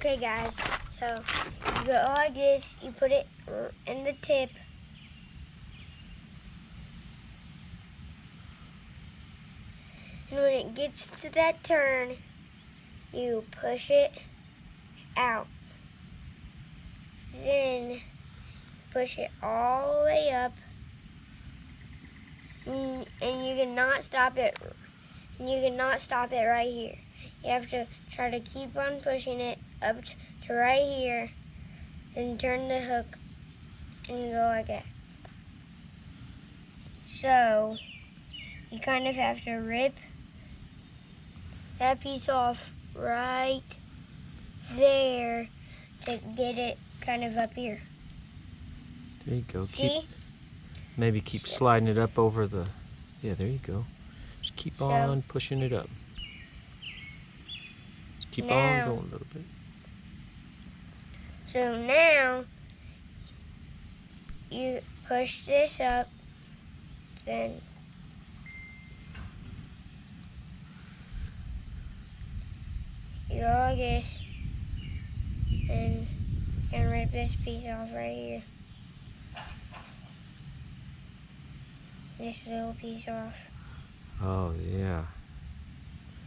Okay guys, so you go like this, you put it in the tip. And when it gets to that turn, you push it out. Then push it all the way up. And you cannot stop it. And you cannot stop it right here. You have to try to keep on pushing it up to right here. Then turn the hook and go like that. So you kind of have to rip that piece off right there to get it kind of up here. There you go. See? Maybe keep sliding it up over the, yeah, there you go. Just keep on pushing it up. Just keep on going a little bit. So now you push this up, then you go like this, and rip this piece off right here. This little piece off. Oh yeah,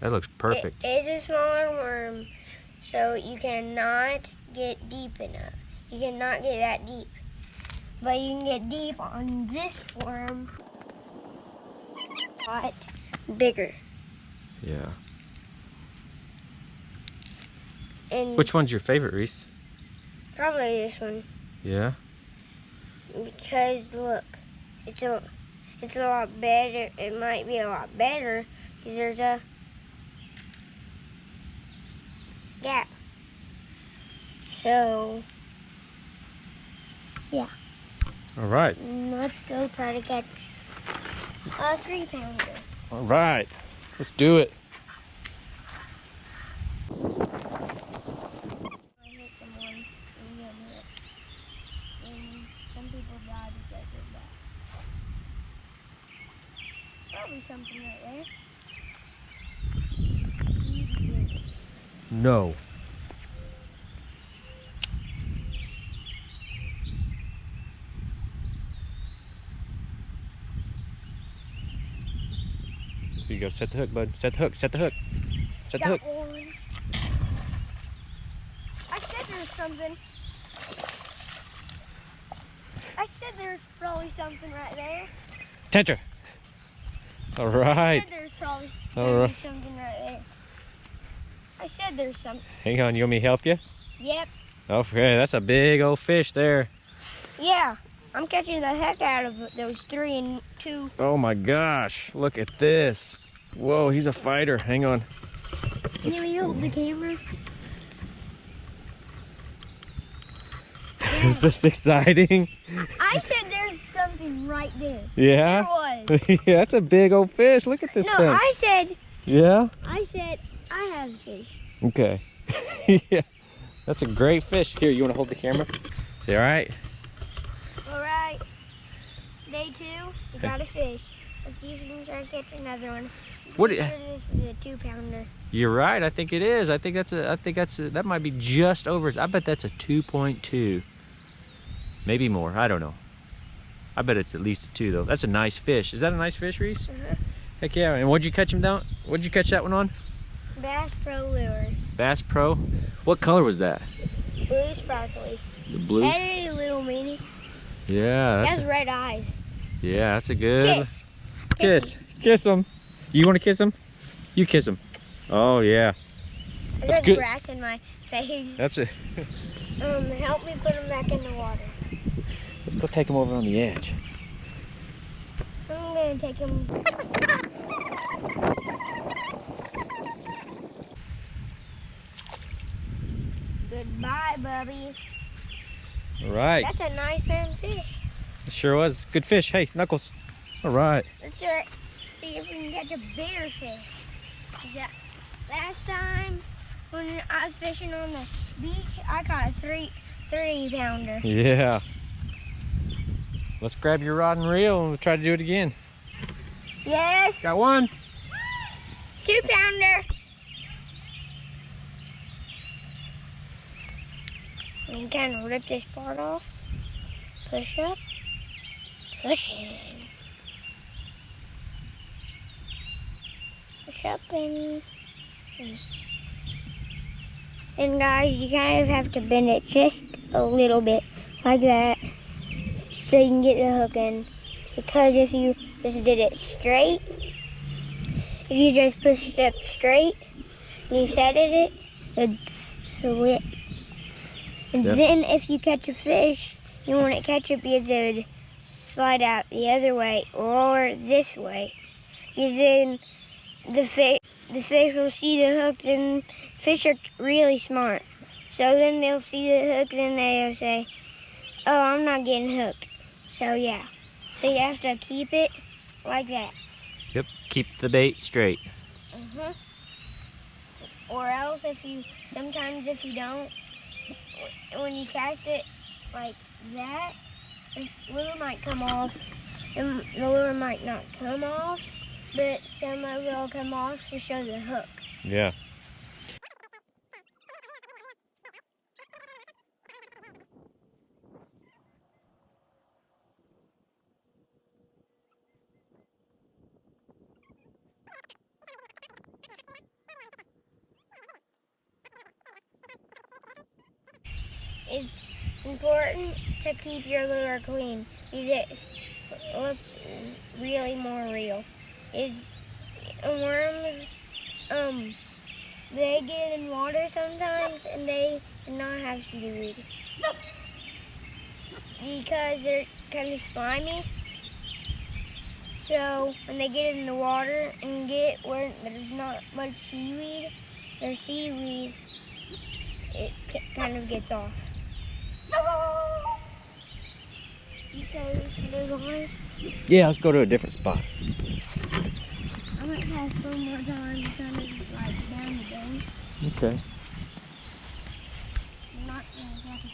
that looks perfect. It is a smaller worm, so you cannot get deep enough. You cannot get that deep, but you can get deep on this worm. A lot bigger. Yeah. And which one's your favorite, Reese? probably this one. Yeah. Because look, it's a lot better. It might be a lot better because there's a gap. So yeah. All right. Let's go try to catch a 3-pounder. All right. Let's do it. Some people die because of that. Probably something right there. No. Here you go. Set the hook, bud. Set the hook. Set the hook. Set the hook. One. I said there's something. I said there's probably something right there. Tetra. All right. I said there's probably All right. something right there. I said there's something. Hang on. You want me to help you? Yep. Okay. That's a big old fish there. Yeah. I'm catching the heck out of those 3 and 2. Oh my gosh. Look at this. Whoa, he's a fighter. Hang on. Can you hold the camera? Is this exciting? I said there's something right there. Yeah? There was. Yeah, that's a big old fish. Look at this No, thing. I said Yeah? I have a fish. Okay. Yeah. That's a great fish. Here, you want to hold the camera? Say all right? All right. Day 2, we got a fish. Let's see if we can try to catch another one. What? I'm sure this is a 2-pounder. You're right. I think it is. I think that might be just over. I bet that's a 2.2. Maybe more. I don't know. I bet it's at least a 2 though. That's a nice fish. Is that a nice fish, Reese? Heck yeah. And what'd you catch him down? What'd you catch that one on? Bass Pro lure. Bass Pro. What color was that? Blue sparkly. The blue. Hey, little meanie. Yeah. It has red eyes. Yeah, that's a good. Kiss. Kiss him. You want to kiss him? You kiss him. Oh yeah. There's good. grass in my face. That's it. Help me put him back in the water. Let's go take him over on the edge. I'm gonna take him. Goodbye, Bubby. All right. That's a nice pound fish. It sure was. Good fish. Hey, Knuckles. All right. Let's see if we can catch a bigger fish. Last time when I was fishing on the beach, I caught a 3-pounder. Yeah. Let's grab your rod and reel and we'll try to do it again. Yes. Got one. 2-pounder. And you kind of rip this part off. Push up. Push in. Push up and guys, you kind of have to bend it just a little bit, like that, so you can get the hook in. Because if you just did it straight, if you just pushed it straight, and you set it would slip. And then if you catch a fish, you want to catch it because it would slide out the other way or this way. Because then the fish will see the hook, then fish are really smart. So then they'll see the hook, then they'll say, oh, I'm not getting hooked. So yeah, so you have to keep it like that. Yep, keep the bait straight. Or else sometimes if you don't, when you cast it like that, the lure might come off, and the lure might not come off, but some of it will come off to show the hook. Yeah. It's important to keep your lure clean because it looks really more real. Worms, they get in water sometimes and they do not have seaweed because they're kind of slimy. So when they get in the water and get where there's not much seaweed, their seaweed, it kind of gets off. Okay, we should move on. Yeah, let's go to a different spot. I'm gonna cast one more time, kind of like down the bank. Okay. I'm not gonna cast.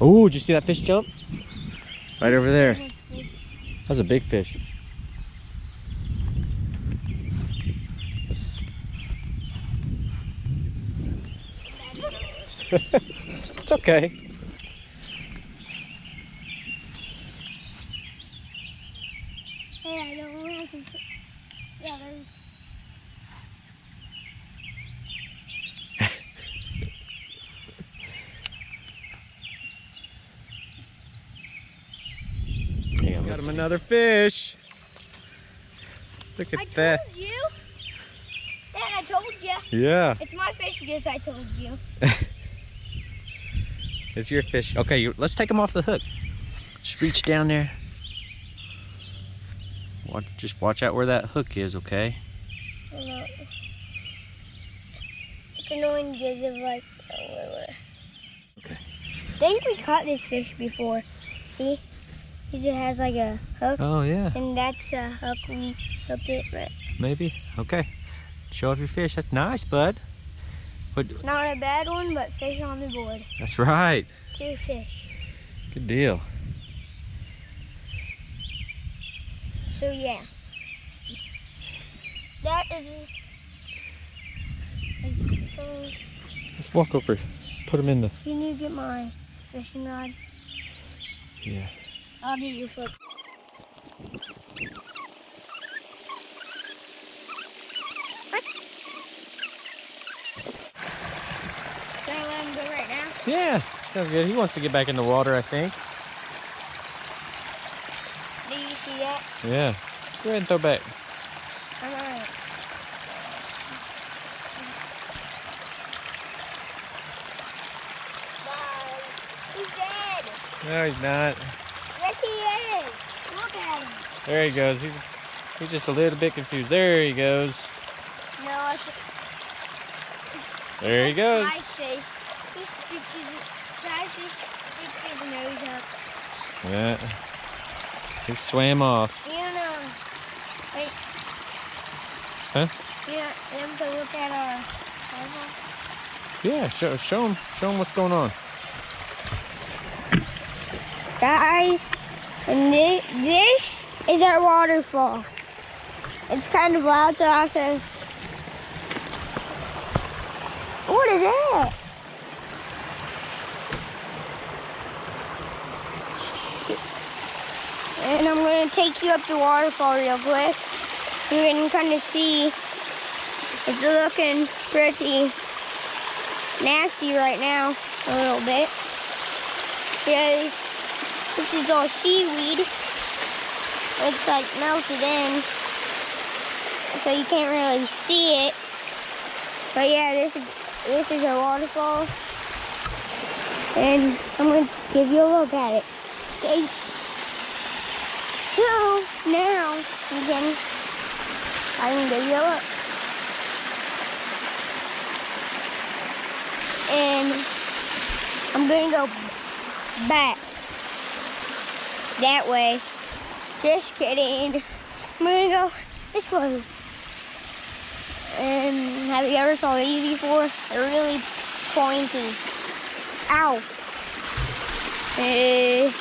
Oh, did you see that fish jump? Right over there. That's a big fish. It's okay. Hey, I don't want to. Yeah, there's. Got him another fish. Look at that. I told you. Dad, I told you. Yeah. It's my fish because I told you. It's your fish. Okay, let's take him off the hook. Just reach down there. Just watch out where that hook is, okay? It's annoying because of like a lure. Okay. I think we caught this fish before. See? Because it has like a hook. Oh, yeah. And that's the hook we hooked it with. Maybe? Okay. Show off your fish. That's nice, bud. What? Not a bad one, but fish on the board. That's right. 2 fish. Good deal. So yeah. That is. Let's walk over. Put him in the. You need to get my fishing rod. Yeah. I'll get your foot. Can I let him go right now? Yeah, sounds good. He wants to get back in the water, I think. Do you see that? Yeah. Go ahead and throw back. I'm alright. Bye. He's dead. No, he's not. Yes, he is. Look at him. There he goes. He's just a little bit confused. There he goes. No, I should. There he goes. My face. He tries to stick his nose up. Yeah. He swam off. You know. Wait. Huh? Yeah, them to look at our photo. Yeah, show him what's going on. Guys, and this is our waterfall. It's kind of loud, so I have to What is that? And I'm gonna take you up the waterfall real quick. You can kind of see it's looking pretty nasty right now, a little bit. Yeah, this is all seaweed. It's like melted in, so you can't really see it. But yeah, this is a waterfall, and I'm gonna give you a look at it. Okay. So now I can give you a look. And I'm gonna go back that way. Just kidding. I'm gonna go this way. And have you ever saw these before? They're really pointy. Ow. And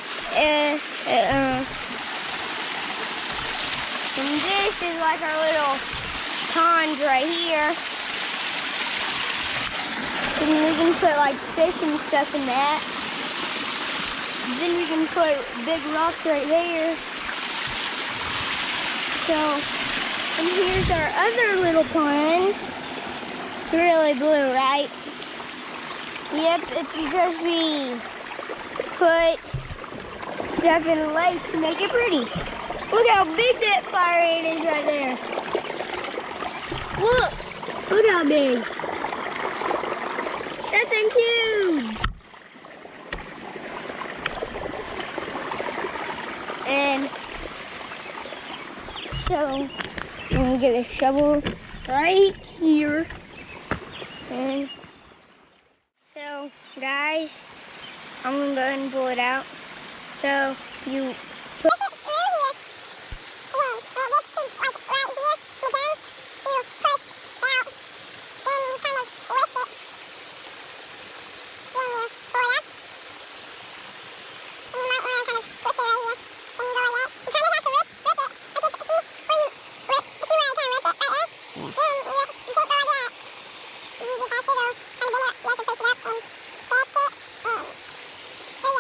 this is like our little pond right here. And we can put like fish and stuff in that. Then we can put big rocks right there. So, and here's our other little pond. It's really blue, right? Yep, it's because we put stuff in the lake to make it pretty. Look how big that fire ant is right there. Look how big. That thing's huge. And so I'm gonna get a shovel right here. And so guys, I'm gonna go ahead and pull it out. So you put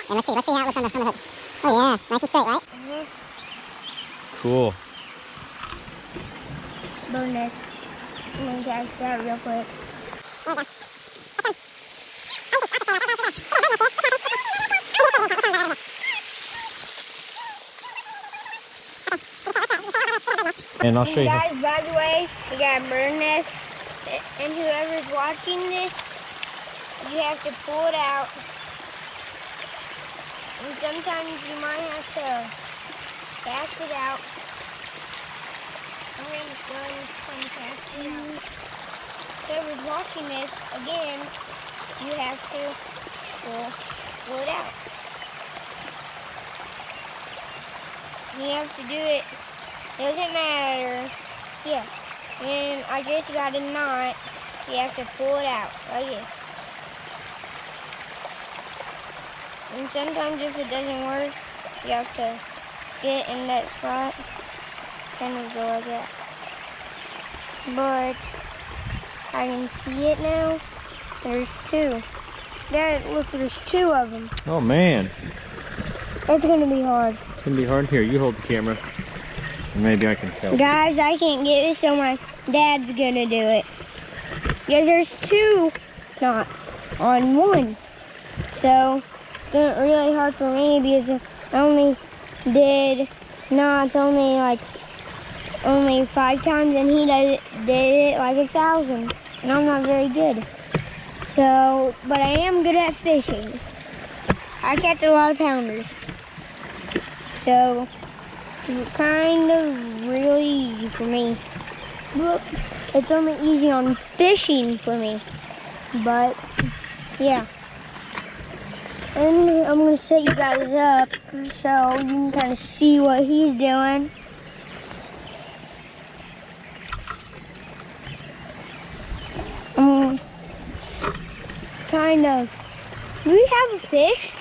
And let's see how it looks on the hook. Oh yeah, nice and straight, right? Cool. burn this. I'm gonna catch that real quick. And I'll show you. Guys, by the way, we gotta burn this. And whoever's watching this, you have to pull it out. And sometimes you might have to cast it out. I'm going to go and cast it out. Whoever's watching this, again, you have to pull it out. You have to do it. Doesn't matter. Yeah. And I just got a knot. You have to pull it out like this. And sometimes if it doesn't work, you have to get in that spot, kind of go like that. But I can see it now. There's two. There, look, there's two of them. Oh man. It's gonna be hard. It's gonna be hard. Here, you hold the camera. And maybe I can help. Guys, I can't get this, so my dad's gonna do it. Because there's two knots on one. So it's really hard for me because I only did knots only 5 times, and he did it like 1,000. And I'm not very good. So, but I am good at fishing. I catch a lot of pounders. So it's kind of really easy for me. Look, it's only easy on fishing for me. But yeah. And I'm gonna set you guys up so you can kind of see what he's doing. Kind of. Do we have a fish?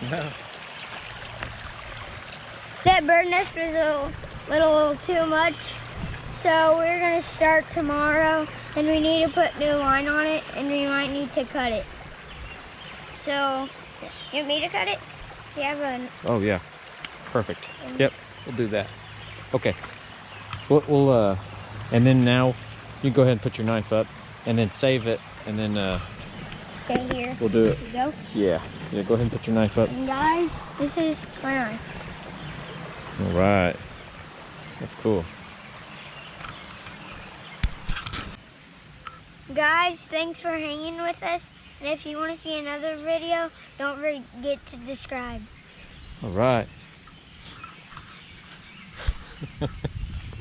No. That bird nest was a little too much, So we're gonna start tomorrow, and we need to put new line on it, and we might need to cut it. So, you want me to cut it? You have a... Oh yeah, perfect. Yep, we'll do that. Okay, we'll and then now you go ahead and put your knife up, and then save it, and then Okay, here. we'll do it. Here we go. Yeah, go ahead and put your knife up. And guys, this is my knife. All right, that's cool. Guys, thanks for hanging with us. And if you want to see another video, don't forget to subscribe. All right.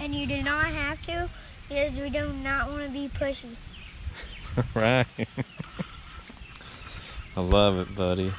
And you do not have to, because we do not want to be pushy. All right. I love it, buddy.